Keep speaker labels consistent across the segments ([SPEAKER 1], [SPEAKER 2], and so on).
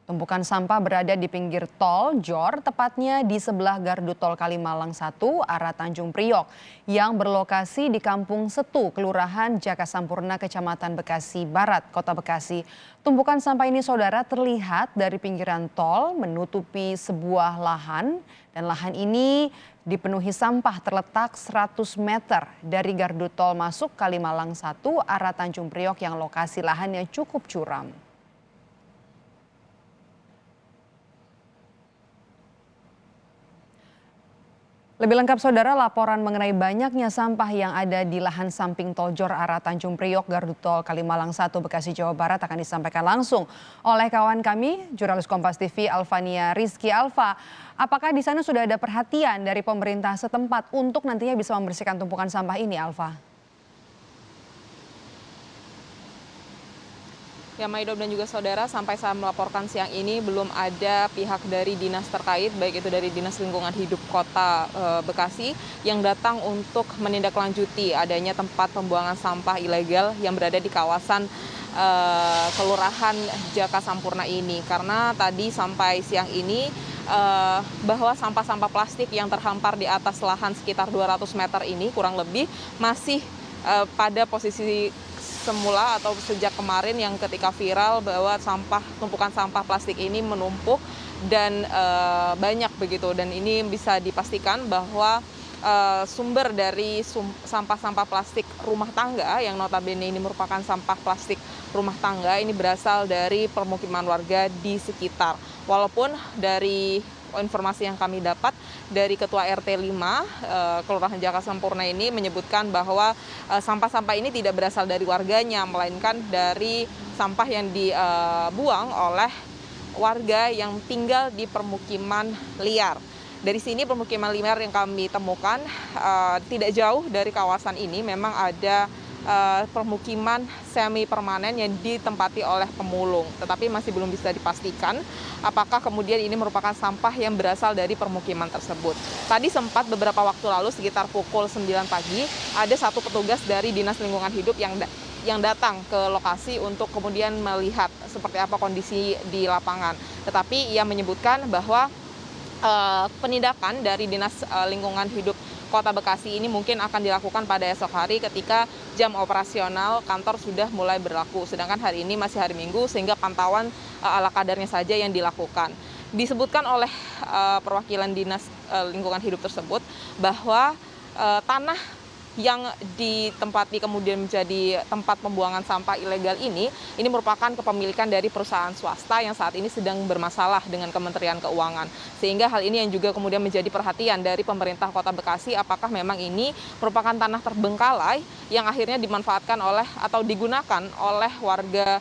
[SPEAKER 1] Tumpukan sampah berada di pinggir tol Jor, tepatnya di sebelah gardu tol Kalimalang 1 arah Tanjung Priok yang berlokasi di Kampung Setu, Kelurahan Jakasampurna, Kecamatan Bekasi Barat, Kota Bekasi. Tumpukan sampah ini saudara terlihat dari pinggiran tol menutupi sebuah lahan dan lahan ini dipenuhi sampah terletak 100 meter dari gardu tol masuk Kalimalang 1 arah Tanjung Priok yang lokasi lahannya cukup curam. Lebih lengkap saudara, laporan mengenai banyaknya sampah yang ada di lahan samping tol Jor arah Tanjung Priok gardu tol Kalimalang 1 Bekasi Jawa Barat akan disampaikan langsung oleh kawan kami jurnalis Kompas TV Alvania Rizky Alfa. Apakah di sana sudah ada perhatian dari pemerintah setempat untuk nantinya bisa membersihkan tumpukan sampah ini, Alfa?
[SPEAKER 2] Ya, Maido dan juga saudara, sampai saya melaporkan siang ini belum ada pihak dari dinas terkait, baik itu dari Dinas Lingkungan Hidup Kota Bekasi yang datang untuk menindaklanjuti adanya tempat pembuangan sampah ilegal yang berada di kawasan Kelurahan Jakasampurna ini. Karena tadi sampai siang ini bahwa sampah-sampah plastik yang terhampar di atas lahan sekitar 200 meter ini kurang lebih masih pada posisi semula atau sejak kemarin yang ketika viral bahwa tumpukan sampah plastik ini menumpuk dan banyak begitu, dan ini bisa dipastikan bahwa sumber dari sampah-sampah plastik rumah tangga yang notabene ini merupakan sampah plastik rumah tangga ini berasal dari permukiman warga di sekitar. Walaupun dari informasi yang kami dapat dari Ketua RT 5 Kelurahan Jakasampurna ini menyebutkan bahwa sampah-sampah ini tidak berasal dari warganya, melainkan dari sampah yang dibuang oleh warga yang tinggal di permukiman liar. Dari sini permukiman liar yang kami temukan tidak jauh dari kawasan ini memang ada permukiman semi permanen yang ditempati oleh pemulung, tetapi masih belum bisa dipastikan apakah kemudian ini merupakan sampah yang berasal dari permukiman tersebut. Tadi sempat beberapa waktu lalu sekitar pukul 9 pagi ada satu petugas dari Dinas Lingkungan Hidup yang datang ke lokasi untuk kemudian melihat seperti apa kondisi di lapangan. Tetapi ia menyebutkan bahwa penindakan dari Dinas Lingkungan Hidup Kota Bekasi ini mungkin akan dilakukan pada esok hari ketika jam operasional kantor sudah mulai berlaku. Sedangkan hari ini masih hari Minggu sehingga pantauan ala kadarnya saja yang dilakukan. Disebutkan oleh perwakilan Dinas Lingkungan Hidup tersebut bahwa tanah yang ditempati kemudian menjadi tempat pembuangan sampah ilegal ini merupakan kepemilikan dari perusahaan swasta yang saat ini sedang bermasalah dengan Kementerian Keuangan. Sehingga hal ini yang juga kemudian menjadi perhatian dari pemerintah Kota Bekasi, apakah memang ini merupakan tanah terbengkalai yang akhirnya dimanfaatkan oleh atau digunakan oleh warga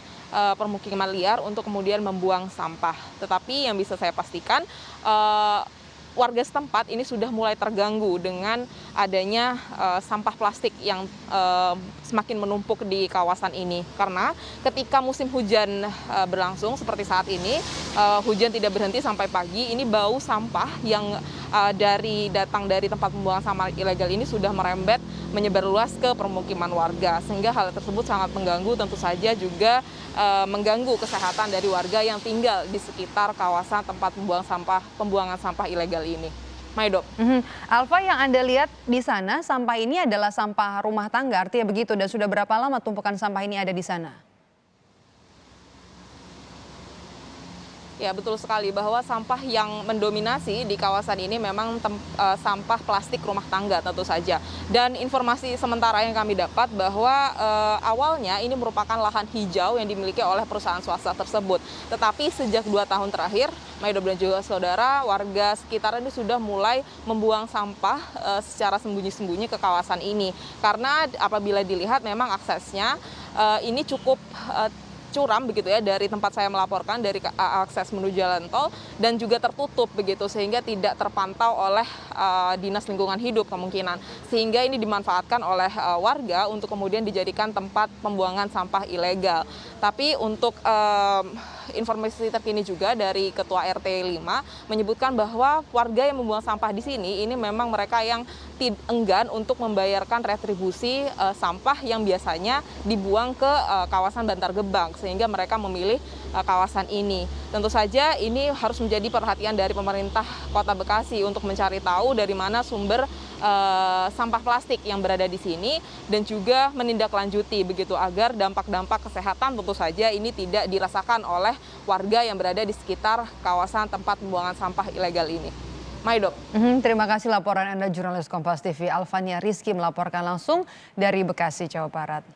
[SPEAKER 2] permukiman liar untuk kemudian membuang sampah. Tetapi yang bisa saya pastikan warga setempat ini sudah mulai terganggu dengan adanya sampah plastik yang semakin menumpuk di kawasan ini. Karena ketika musim hujan berlangsung seperti saat ini, hujan tidak berhenti sampai pagi, ini bau sampah yang datang dari tempat pembuangan sampah ilegal ini sudah merembet menyebar luas ke permukiman warga. Sehingga hal tersebut sangat mengganggu, tentu saja juga mengganggu kesehatan dari warga yang tinggal di sekitar kawasan tempat pembuangan sampah ilegal ini. Maido.
[SPEAKER 1] Alfa, yang Anda lihat di sana sampah ini adalah sampah rumah tangga, artinya begitu, dan sudah berapa lama tumpukan sampah ini ada di sana?
[SPEAKER 2] Ya, betul sekali bahwa sampah yang mendominasi di kawasan ini memang sampah plastik rumah tangga tentu saja. Dan informasi sementara yang kami dapat bahwa awalnya ini merupakan lahan hijau yang dimiliki oleh perusahaan swasta tersebut. Tetapi sejak 2 tahun terakhir, Maido dan juga saudara, warga sekitar ini sudah mulai membuang sampah secara sembunyi-sembunyi ke kawasan ini. Karena apabila dilihat memang aksesnya ini cukup curam begitu ya, dari tempat saya melaporkan, dari akses menuju jalan tol, dan juga tertutup begitu sehingga tidak terpantau oleh Dinas Lingkungan Hidup kemungkinan, sehingga ini dimanfaatkan oleh warga untuk kemudian dijadikan tempat pembuangan sampah ilegal. Tapi untuk informasi terkini juga dari Ketua RT 5 menyebutkan bahwa warga yang membuang sampah di sini ini memang mereka yang enggan untuk membayarkan retribusi sampah yang biasanya dibuang ke kawasan Bantar Gebang. sehingga mereka memilih kawasan ini. Tentu saja ini harus menjadi perhatian dari pemerintah Kota Bekasi untuk mencari tahu dari mana sumber sampah plastik yang berada di sini dan juga menindaklanjuti begitu agar dampak-dampak kesehatan tentu saja ini tidak dirasakan oleh warga yang berada di sekitar kawasan tempat pembuangan sampah ilegal ini. Maido.
[SPEAKER 1] Terima kasih laporan Anda jurnalis Kompas TV Alfania Rizky melaporkan langsung dari Bekasi, Jawa Barat.